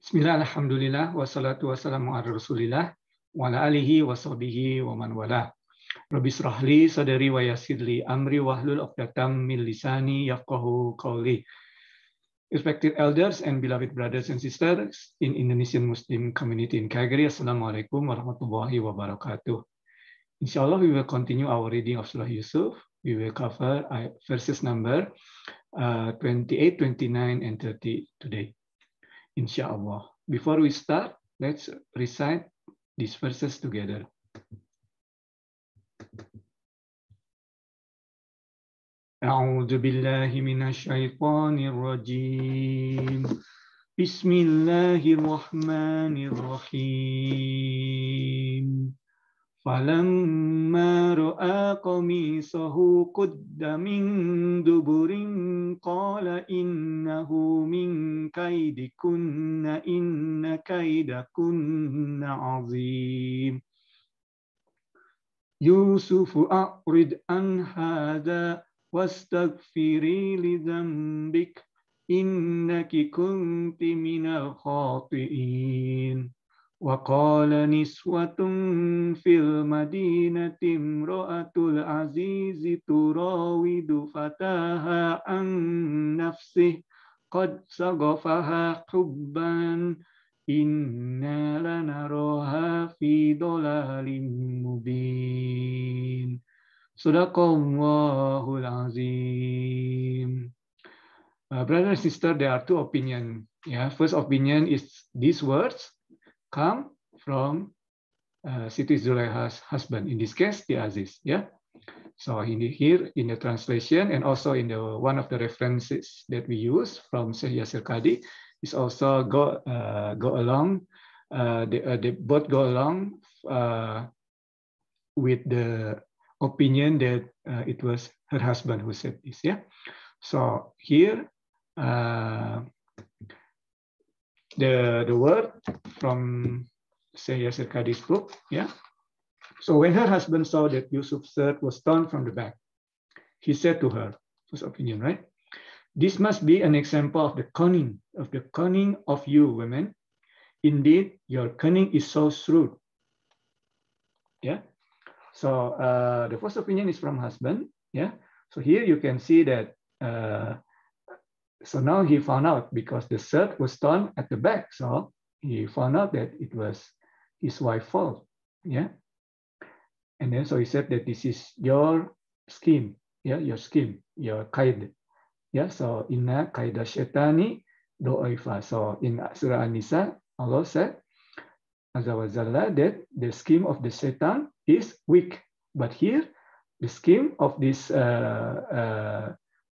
Bismillah, alhamdulillah, wassalatu wassalamu ala rasulillah, wa ala alihi wa sahbihi wa man wala. Rabbi srahli sadari wa yassirli amri wahlul 'uqdatam min lisani yafqahu qawli. Respected elders and beloved brothers and sisters in Indonesian Muslim community in Calgary, Assalamualaikum warahmatullahi wabarakatuh. Inshallah, we will continue our reading of Surah Yusuf. We will cover verses number 28, 29, and 30 today. Inshallah. Before we start, let's recite these verses together. A'udzu billahi minasy syaithanir rajim. Bismillahirrahmanirrahim. فَلَمَّا رَأَىٰ قَمِيصَهُ قُدَّ مِن دُبُرٍ قَالَ إِنَّهُ مِن كَيْدِكُنَّ إِنَّ كَيْدَكُنَّ عَظِيمٌ يُوسُفُ أَعْرِضْ عَنْ هَٰذَا وَاسْتَغْفِرِي لِذَنبِكِ إِنَّكِ كُنتِ مِنَ الْخَاطِئِينَ وَقَالَ نِسْوَةٌ فِي الْمَدِينَةِ امْرَأَتُ الْعَزِيزِ تُرَاوِدُ فَتَاهَا عَنْ نَفْسِهِ قَدْ شَغَفَهَا حُبًّا إِنَّا لَنَرَاهَا فِي ضَلَالٍ مُبِينٍ Sadaqallahul Azim. Brother and sister, there are two opinions. First opinion is these words come from Siti Zulaiha's husband, in this case, the Aziz. So here in the translation and also in the one of the references that we use from Syekh Yasir Qadhi is also go along. They both go along with the opinion that it was her husband who said this. So here. The word from Syekh Yasir Qadhi's book, So when her husband saw that Yusuf's shirt was torn from the back, he said to her, first opinion, right? This must be an example of the cunning of you women. Indeed, your cunning is so shrewd. So the first opinion is from husband. So here you can see that. So now he found out because the shirt was torn at the back. So he found out that it was his wife's fault. And then so he said that this is your scheme. Your scheme, your qaid. So inna qaida syaitani do'ifa. So in Surah An-Nisa, Allah said, Azza wa Jalla, that the scheme of the Satan is weak. But here, the scheme of this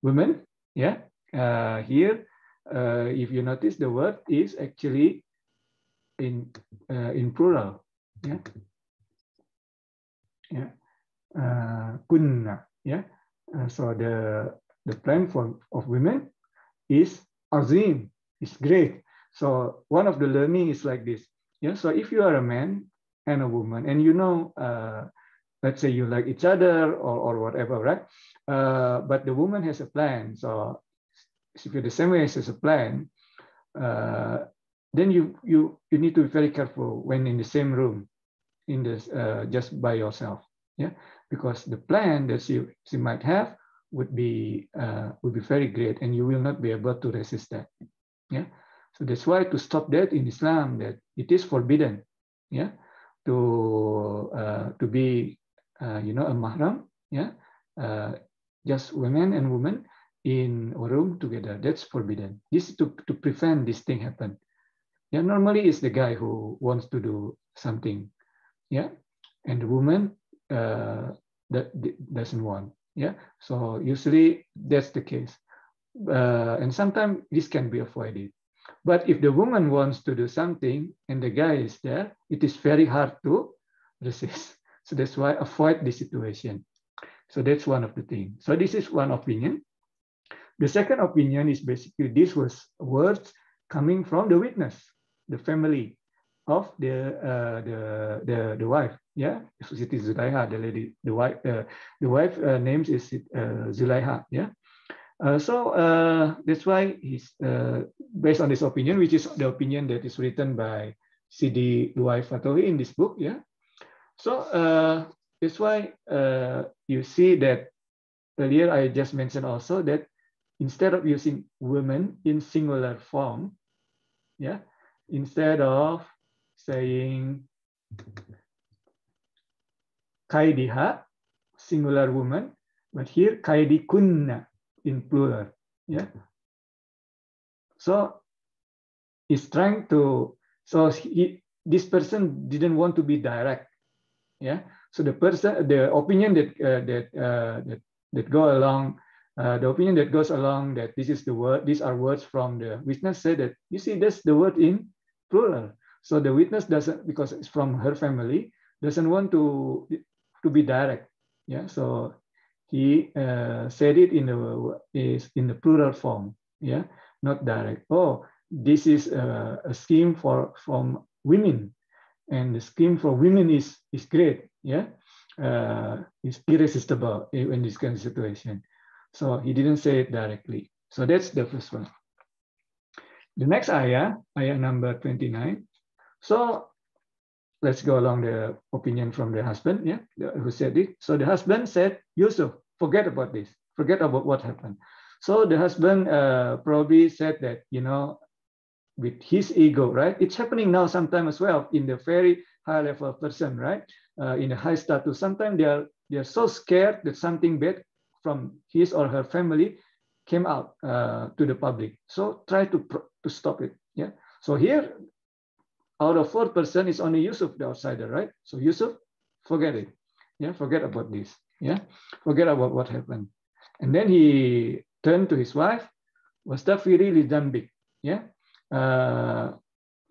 woman, here, if you notice, the word is actually in plural. Kunna. So the plan of women is azim, is great. So one of the learning is like this. So if you are a man and a woman, and you know, let's say you like each other or whatever, right? But the woman has a plan. So if you're the same way as a plan, then you need to be very careful when in the same room, in this just by yourself, because the plan that she might have would be very great, and you will not be able to resist that. So that's why to stop that in Islam, that it is forbidden, to be a mahram, just women and women in a room together. That's forbidden. This is to prevent this thing happen. Normally it's the guy who wants to do something, and the woman that doesn't want. So usually that's the case, and sometimes this can be avoided. But if the woman wants to do something and the guy is there, it is very hard to resist. So that's why avoid this situation. So that's one of the things. So this is one opinion. The second opinion is basically this was words coming from the witness, the family of the wife. Siti Zulaiha, the lady, the wife names is Zulaiha. That's why he's based on this opinion, which is the opinion that is written by Sidi Luai Fatohi in this book. Yeah. So that's why you see that earlier I just mentioned also that instead of using women in singular form, yeah, instead of saying kaidiha, singular woman, but here kaidikunna in plural. Yeah. So he's trying to, this person didn't want to be direct. Yeah. So the opinion that go along, the opinion that goes along that this is the word, these are words from the witness, said that you see that's the word in plural. So the witness doesn't, because it's from her family, doesn't want to be direct. Yeah. So he said it in the plural form. Yeah. Not direct. Oh, this is a scheme from women. And the scheme for women is great, yeah, it's irresistible in this kind of situation. So he didn't say it directly. So that's the first one. The next ayah number 29. So let's go along the opinion from the husband, yeah, who said it. So the husband said, Yusuf, forget about this, forget about what happened. So the husband probably said that, you know, with his ego, right? It's happening now sometime as well in the very high level person, right? In a high status, sometimes they are so scared that something bad from his or her family came out to the public. So try to stop it. Yeah. So here, out of 4 person, is only Yusuf the outsider, right? So Yusuf, forget it. Yeah, forget about this. Yeah, forget about what happened. And then he turned to his wife. Wastaghfiri li dzambik. Yeah.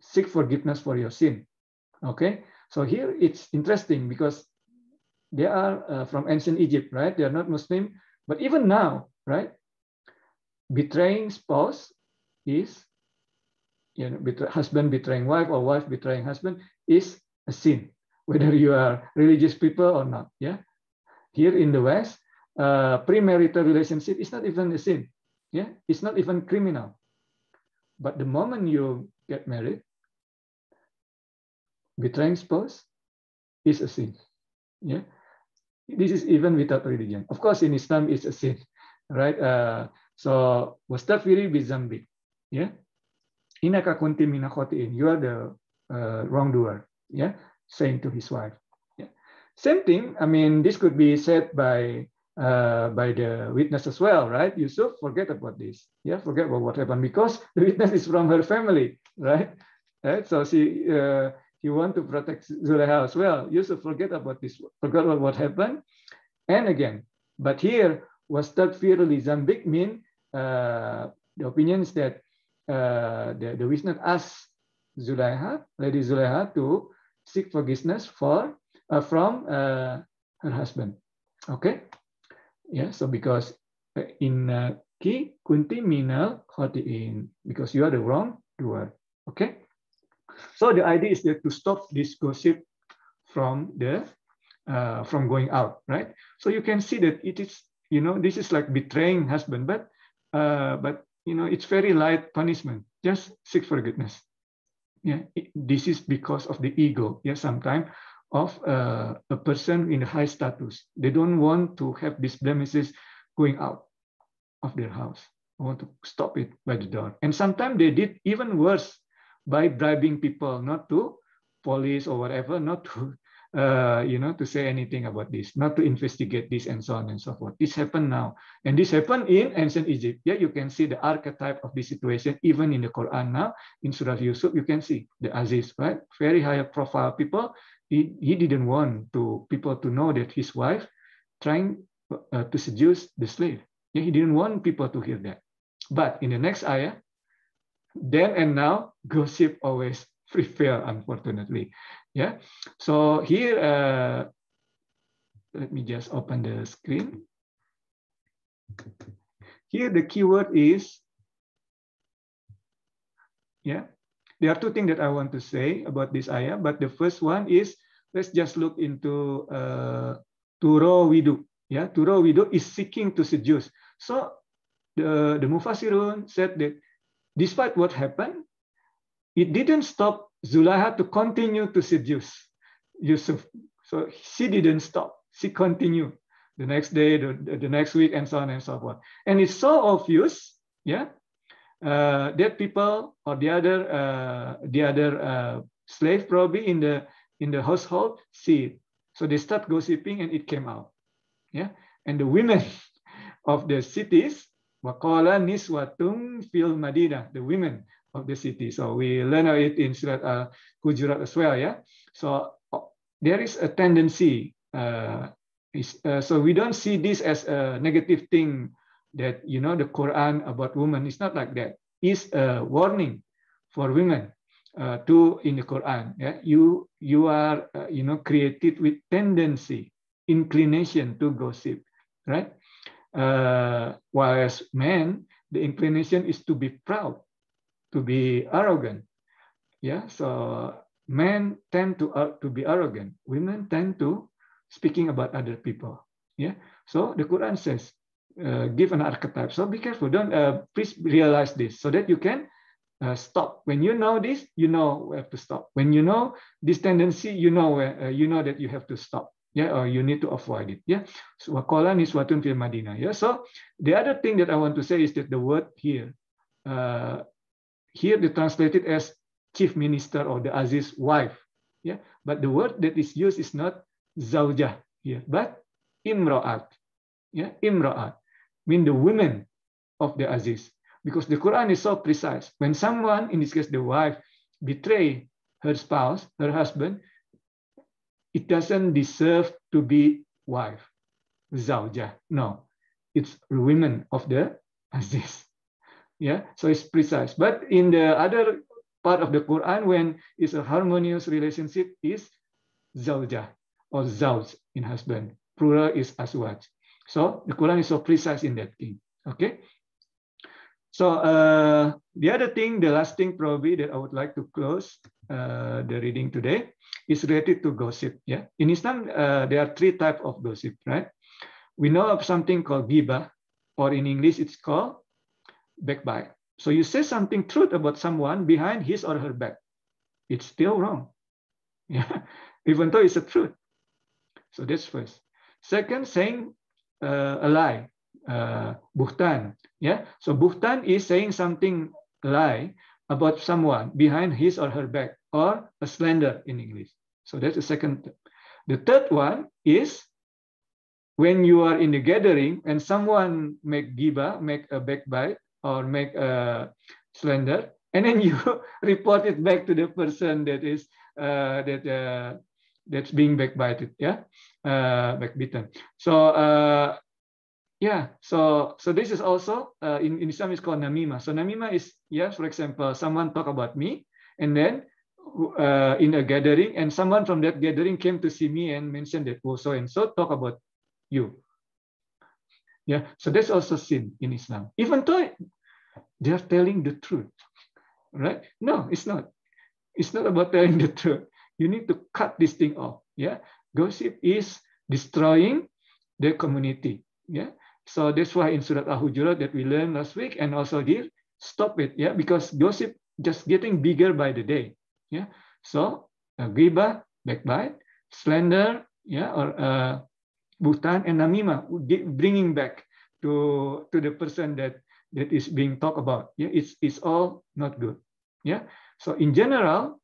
Seek forgiveness for your sin. Okay, so here it's interesting because they are from ancient Egypt, right? They are not Muslim, but even now, right? Betraying spouse is, you know, husband betraying wife or wife betraying husband is a sin, whether you are religious people or not. Yeah, here in the West, premarital relationship is not even a sin. Yeah, it's not even criminal. But the moment you get married, betraying spouse is a sin. Yeah, this is even without religion. Of course, in Islam, it's a sin, right? So wastaghfiri bizambi. Yeah, innaka kunti mina khotiin. You are the wrongdoer. Yeah, saying to his wife. Yeah, same thing. I mean, this could be said by the witness as well, right? Yusuf, forget about this. Yeah, forget about what happened because the witness is from her family, right? Right. So he want to protect Zulekha as well. Yusuf, forget about this. Forget about what happened. And again, but here wastaghfir li zambik mean the opinion is that the witness asked Zulekha, Lady Zulekha, to seek forgiveness from her husband. Okay. Yeah, so because in ki kunti minal khotiin, because you are the wrongdoer. Okay, so the idea is that to stop this gossip from going out, right? So you can see that it is, you know, this is like betraying husband, but you know, it's very light punishment. Just seek forgiveness. Yeah, this is because of the ego. Yeah, sometimes of a person in a high status. They don't want to have these blemishes going out of their house. They want to stop it by the door. And sometimes they did even worse by bribing people not to police or whatever, not to to say anything about this, not to investigate this and so on and so forth. This happened now. And this happened in ancient Egypt. Yeah, you can see the archetype of this situation even in the Quran now. In Surah Yusuf, you can see the Aziz, right? Very high profile people. He didn't want people to know that his wife trying to seduce the slave. Yeah, he didn't want people to hear that. But in the next ayah, then and now, gossip always prevail, unfortunately. Yeah. So here, let me just open the screen. Here, the keyword is, yeah. There are 2 things that I want to say about this ayah, but the first one is, let's just look into turo widu. Yeah, turo widu is seeking to seduce. So the Mufassirun said that despite what happened, it didn't stop Zulaiha to continue to seduce Yusuf. So she didn't stop. She continued the next day, the next week, and so on and so forth. And it's so obvious, yeah, that people or the other slave probably in the household see it. So they start gossiping, and it came out, yeah. And the women of the cities, waqala niswatun fil Madinah, the women of the city. So we learn it in Surat Hujurat as well, yeah. So there is a tendency. So we don't see this as a negative thing that, you know, the Quran about women is not like that. It's a warning for women in the Quran. Yeah, you are you know, created with tendency, inclination to gossip, right? Whereas men, the inclination is to be proud, to be arrogant. Yeah, so men tend to be arrogant. Women tend to speaking about other people. Yeah, so the Quran says, give an archetype. So be careful. Don't please realize this so that you can stop. When you know this, you know where to stop. When you know this tendency, you know where you know that you have to stop. Yeah, or you need to avoid it. Yeah. So waqala niswatun fil Madinah. Yeah. So the other thing that I want to say is that the word here, here they translated as chief minister or the Aziz wife. Yeah. But the word that is used is not zawjah here, but imra'at. Yeah, imra'at mean the women of the Aziz, because the Quran is so precise. When someone, in this case the wife, betray her spouse, her husband, it doesn't deserve to be wife, zawjah. No, it's women of the Aziz. Yeah, so it's precise. But in the other part of the Quran, when it's a harmonious relationship, is zawjah or zawj in husband. Plural is azwaj. So the Quran is so precise in that thing. Okay. So the other thing, the last thing probably that I would like to close the reading today is related to gossip. Yeah. In Islam, there are three types of gossip, right? We know of something called ghibah, or in English it's called backbite. So you say something truth about someone behind his or her back. It's still wrong. Yeah. Even though it's a truth. So that's first. Second, saying a lie, buhtan. Yeah. So buhtan is saying something lie about someone behind his or her back, or a slander in English. So that's the second. The third one is when you are in a gathering and someone make ghibah, make a backbite, or make a slander, and then you report it back to the person that is that's being backbited, yeah, backbitten. So yeah, so this is also in Islam is called namimah. So namimah is, yes, for example, someone talk about me, and then in a gathering, and someone from that gathering came to see me and mentioned that, oh, so and so talk about you. Yeah, so that's also sin in Islam, even though they are telling the truth, right? No, it's not. It's not about telling the truth. You need to cut this thing off. Yeah, gossip is destroying the community. Yeah, so that's why in Surat Al-Hujurat that we learned last week, and also here, stop it. Yeah, because gossip just getting bigger by the day. Yeah, so ghibah, backbite, slander, yeah, or buhtan and namimah, bringing back to the person that is being talked about. Yeah, it's all not good. Yeah, so in general,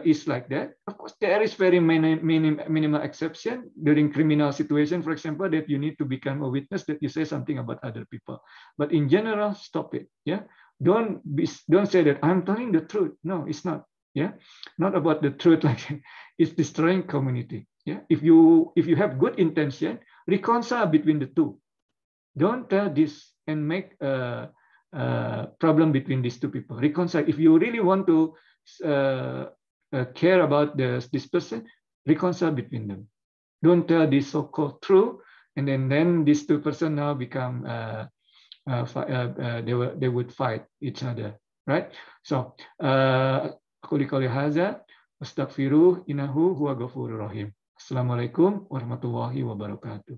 it's like that. Of course, there is very minimal exception during criminal situation, for example, that you need to become a witness, that you say something about other people. But in general, stop it. Yeah, don't say that I'm telling the truth. No, it's not. Yeah, not about the truth like that. It's destroying community. Yeah, if you have good intention, reconcile between the two. Don't tell this and make a problem between these two people. Reconcile. If you really want to care about this person, reconcile between them. Don't tell this so-called true, and then these two person now become they would fight each other, right? So aku liqauli hadza astaghfiruh innahu huwa ghafurur rahim. Assalamualaikum warahmatullahi wabarakatuh.